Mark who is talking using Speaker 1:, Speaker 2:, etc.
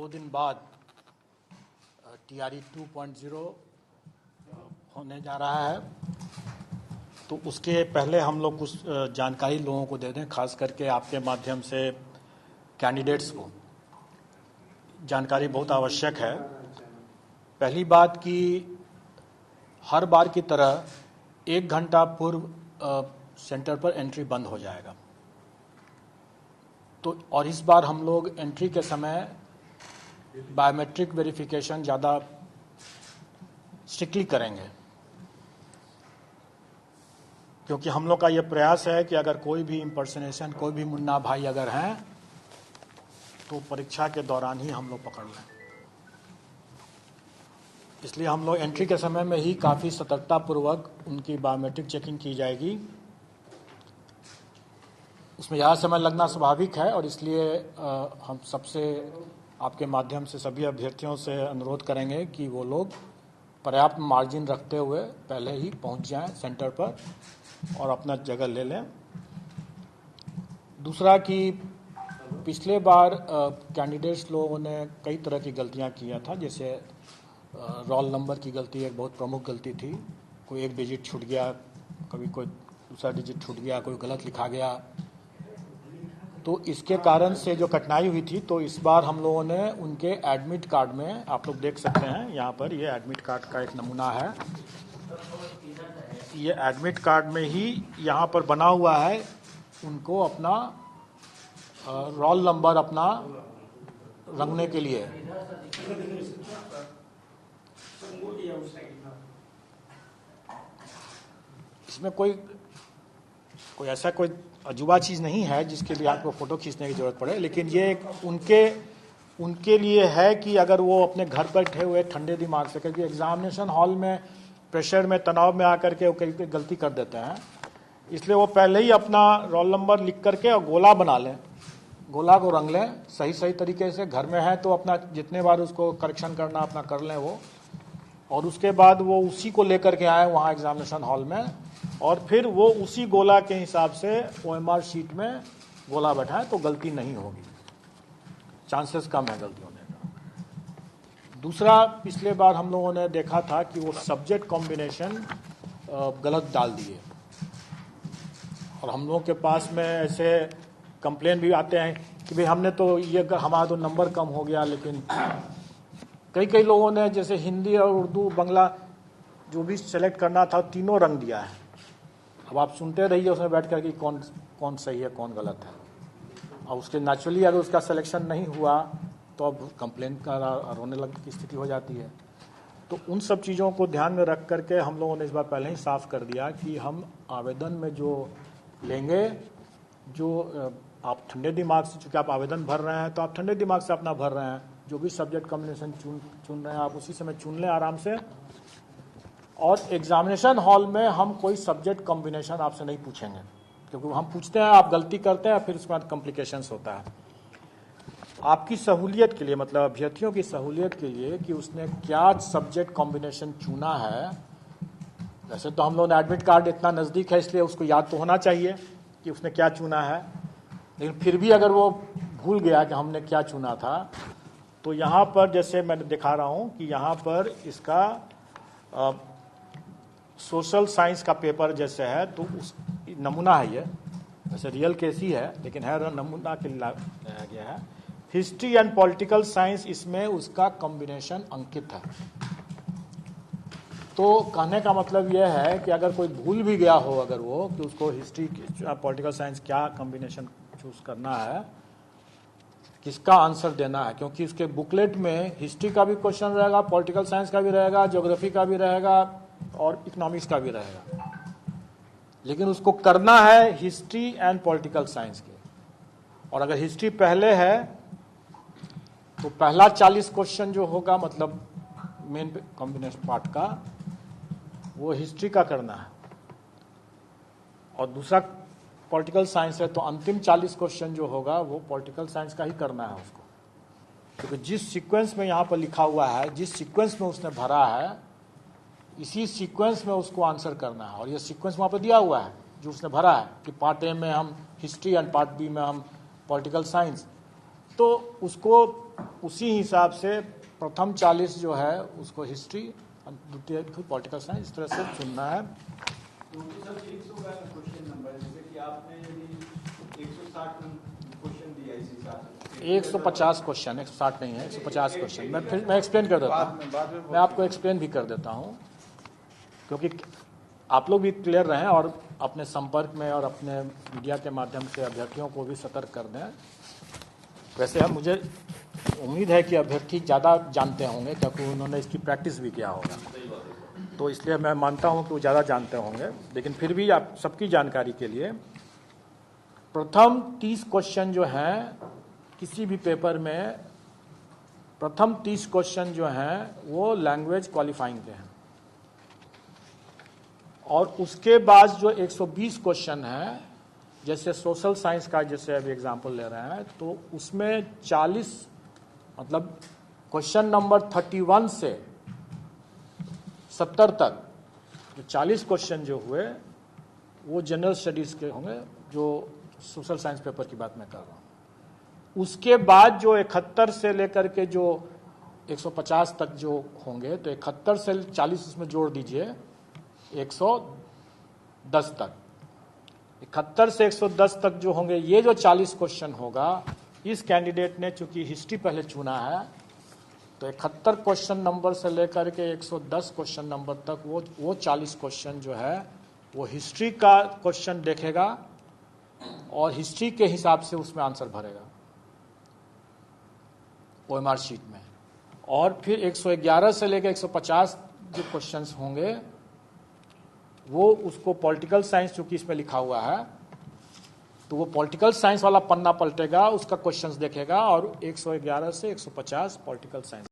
Speaker 1: 2 दिन बाद TRE 2.0 होने जा रहा है, तो उसके पहले हम लोग कुछ जानकारी लोगों को दे दें, खास करके आपके माध्यम से कैंडिडेट्स को जानकारी बहुत आवश्यक है। पहली बात कि हर बार की तरह 1 घंटा पूर्व सेंटर पर एंट्री बंद हो जाएगा। तो और इस बार हम लोग एंट्री के समय बायोमेट्रिक वेरिफिकेशन ज़्यादा स्ट्रिक्टली करेंगे, क्योंकि हम लोग का ये प्रयास है कि अगर कोई भी इम्पर्सनेशन, कोई भी मुन्ना भाई अगर हैं तो परीक्षा के दौरान ही हम लोग पकड़ लें। इसलिए हम लोग एंट्री के समय में ही काफ़ी सतर्कतापूर्वक उनकी बायोमेट्रिक चेकिंग की जाएगी। उसमें ज़्यादा समय लगना स्वाभाविक है और इसलिए हम सबसे आपके माध्यम से सभी अभ्यर्थियों से अनुरोध करेंगे कि वो लोग पर्याप्त मार्जिन रखते हुए पहले ही पहुंच जाएं सेंटर पर और अपना जगह ले लें। दूसरा कि पिछले बार कैंडिडेट्स लोगों ने कई तरह की गलतियां किया था, जैसे रोल नंबर की गलती एक बहुत प्रमुख गलती थी। कोई एक डिजिट छूट गया, कभी कोई दूसरा डिजिट छूट गया, कोई गलत लिखा गया, तो इसके कारण से जो कठिनाई हुई थी। तो इस बार हम लोगों ने उनके एडमिट कार्ड में, आप लोग देख सकते हैं यहाँ पर, ये एडमिट कार्ड का एक नमूना है। ये एडमिट कार्ड में ही यहाँ पर बना हुआ है, उनको अपना रोल नंबर अपना रंगने के लिए। इसमें कोई ऐसा कोई अजूबा चीज़ नहीं है जिसके लिए आपको फ़ोटो खींचने की ज़रूरत पड़े, लेकिन ये उनके लिए है कि अगर वो अपने घर पर बैठे हुए ठंडे दिमाग से, क्योंकि एग्जामिनेशन हॉल में प्रेशर में, तनाव में आकर के वो कई गलती कर देते हैं, इसलिए वो पहले ही अपना रोल नंबर लिख करके और गोला बना लें, गोला को रंग लें सही तरीके से। घर में है तो अपना जितने बार उसको करेक्शन करना अपना कर लें वो, और उसके बाद वो उसी को लेकर के आए वहाँ एग्जामिनेशन हॉल में, और फिर वो उसी गोला के हिसाब से OMR शीट में गोला बैठाएं, तो गलती नहीं होगी, चांसेस कम है गलती होने का। दूसरा, पिछले बार हम लोगों ने देखा था कि वो सब्जेक्ट कॉम्बिनेशन गलत डाल दिए, और हम लोगों के पास में ऐसे कंप्लेन भी आते हैं कि भाई हमने तो ये, हमारा तो नंबर कम हो गया, लेकिन कई लोगों ने जैसे हिंदी और उर्दू बांग्ला जो भी सेलेक्ट करना था तीनों रंग दिया है। अब आप सुनते रहिए उसमें बैठ कर कि कौन सही है कौन गलत है, और उसके नेचुरली अगर उसका सिलेक्शन नहीं हुआ तो अब कंप्लेन का रोने लग की स्थिति हो जाती है। तो उन सब चीज़ों को ध्यान में रख करके हम लोगों ने इस बार पहले ही साफ कर दिया कि हम आवेदन में जो लेंगे, जो आप ठंडे दिमाग से, चूँकि आप आवेदन भर रहे हैं तो आप ठंडे दिमाग से अपना भर रहे हैं, जो भी सब्जेक्ट कॉम्बिनेशन चुन रहे हैं आप उसी समय चुन लें आराम से। और एग्जामिनेशन हॉल में हम कोई सब्जेक्ट कॉम्बिनेशन आपसे नहीं पूछेंगे, क्योंकि हम पूछते हैं आप गलती करते हैं, फिर उसके बाद कॉम्प्लिकेशंस होता है। आपकी सहूलियत के लिए, मतलब अभ्यर्थियों की सहूलियत के लिए कि उसने क्या सब्जेक्ट कॉम्बिनेशन चुना है। वैसे तो हम लोग एडमिट कार्ड इतना नज़दीक है इसलिए उसको याद तो होना चाहिए कि उसने क्या चुना है, लेकिन फिर भी अगर वो भूल गया कि हमने क्या चुना था, तो यहाँ पर जैसे मैं दिखा रहा हूँ कि यहाँ पर इसका सोशल साइंस का पेपर जैसे है, तो उस नमूना है, ये वैसे रियल केस ही है लेकिन है नमूना के लिए लाया गया है। हिस्ट्री एंड पॉलिटिकल साइंस, इसमें उसका कॉम्बिनेशन अंकित है। तो कहने का मतलब यह है कि अगर कोई भूल भी गया हो, अगर वो कि उसको हिस्ट्री पॉलिटिकल साइंस क्या कॉम्बिनेशन चूज करना है, किसका आंसर देना है, क्योंकि उसके बुकलेट में हिस्ट्री का भी क्वेश्चन रहेगा, पॉलिटिकल साइंस का भी रहेगा, ज्योग्राफी का भी रहेगा और इकोनॉमिक्स का भी रहेगा, लेकिन उसको करना है हिस्ट्री एंड पॉलिटिकल साइंस के। और अगर हिस्ट्री पहले है तो पहला 40 क्वेश्चन जो होगा, मतलब मेन कॉम्बिनेशन पार्ट का, वो हिस्ट्री का करना है, और दूसरा पॉलिटिकल साइंस है तो अंतिम 40 क्वेश्चन जो होगा वो पॉलिटिकल साइंस का ही करना है उसको, क्योंकि जिस सीक्वेंस में यहाँ पर लिखा हुआ है, जिस सीक्वेंस में उसने भरा है, इसी सीक्वेंस में उसको आंसर करना है। और ये सीक्वेंस वहाँ पर दिया हुआ है जो उसने भरा है कि पार्ट ए में हम हिस्ट्री एंड पार्ट बी में हम पॉलिटिकल साइंस, तो उसको उसी हिसाब से प्रथम 40 जो है उसको हिस्ट्री, द्वितीय पॉलिटिकल साइंस, इस तरह से चुनना है।
Speaker 2: तो सर 100 का क्वेश्चन नंबर, जैसे कि आपने यदि 160 क्वेश्चन दिया इस हिसाब से
Speaker 1: 150 क्वेश्चन, 160 नहीं है, 150 क्वेश्चन। मैं एक्सप्लेन कर देता हूँ, मैं आपको एक्सप्लेन भी कर देता हूँ, क्योंकि आप लोग भी क्लियर रहें और अपने संपर्क में और अपने मीडिया के माध्यम से अभ्यर्थियों को भी सतर्क कर दें। वैसे हम मुझे उम्मीद है कि अभ्यर्थी ज़्यादा जानते होंगे, क्योंकि उन्होंने इसकी प्रैक्टिस भी किया होगा, तो इसलिए मैं मानता हूं कि वो ज़्यादा जानते होंगे। लेकिन फिर भी आप सबकी जानकारी के लिए प्रथम 30 क्वेश्चन जो हैं किसी भी पेपर में, प्रथम 30 क्वेश्चन जो हैं वो लैंग्वेज क्वालिफाइंग के हैं, और उसके बाद जो 120 क्वेश्चन हैं, जैसे सोशल साइंस का जैसे अभी एग्जाम्पल ले रहे हैं, तो उसमें 40 मतलब क्वेश्चन नंबर 31 से 70 तक जो 40 क्वेश्चन जो हुए वो जनरल स्टडीज के होंगे, जो सोशल साइंस पेपर की बात मैं कर रहा हूँ। उसके बाद जो 71 से लेकर के जो 150 तक जो होंगे, तो 71 से 40 इसमें जोड़ दीजिए 110 तक, 71 से 110 तक जो होंगे, ये जो 40 क्वेश्चन होगा, इस कैंडिडेट ने चूंकि हिस्ट्री पहले चुना है, तो 71 क्वेश्चन नंबर से लेकर के 110 क्वेश्चन नंबर तक वो 40 क्वेश्चन जो है वो हिस्ट्री का क्वेश्चन देखेगा और हिस्ट्री के हिसाब से उसमें आंसर भरेगा OMR शीट में। और फिर 111 से लेकर 150 जो क्वेश्चंस होंगे वो उसको पॉलिटिकल साइंस, चूंकि इसमें लिखा हुआ है, तो वो पॉलिटिकल साइंस वाला पन्ना पलटेगा, उसका क्वेश्चंस देखेगा, और 111 से 150 पॉलिटिकल साइंस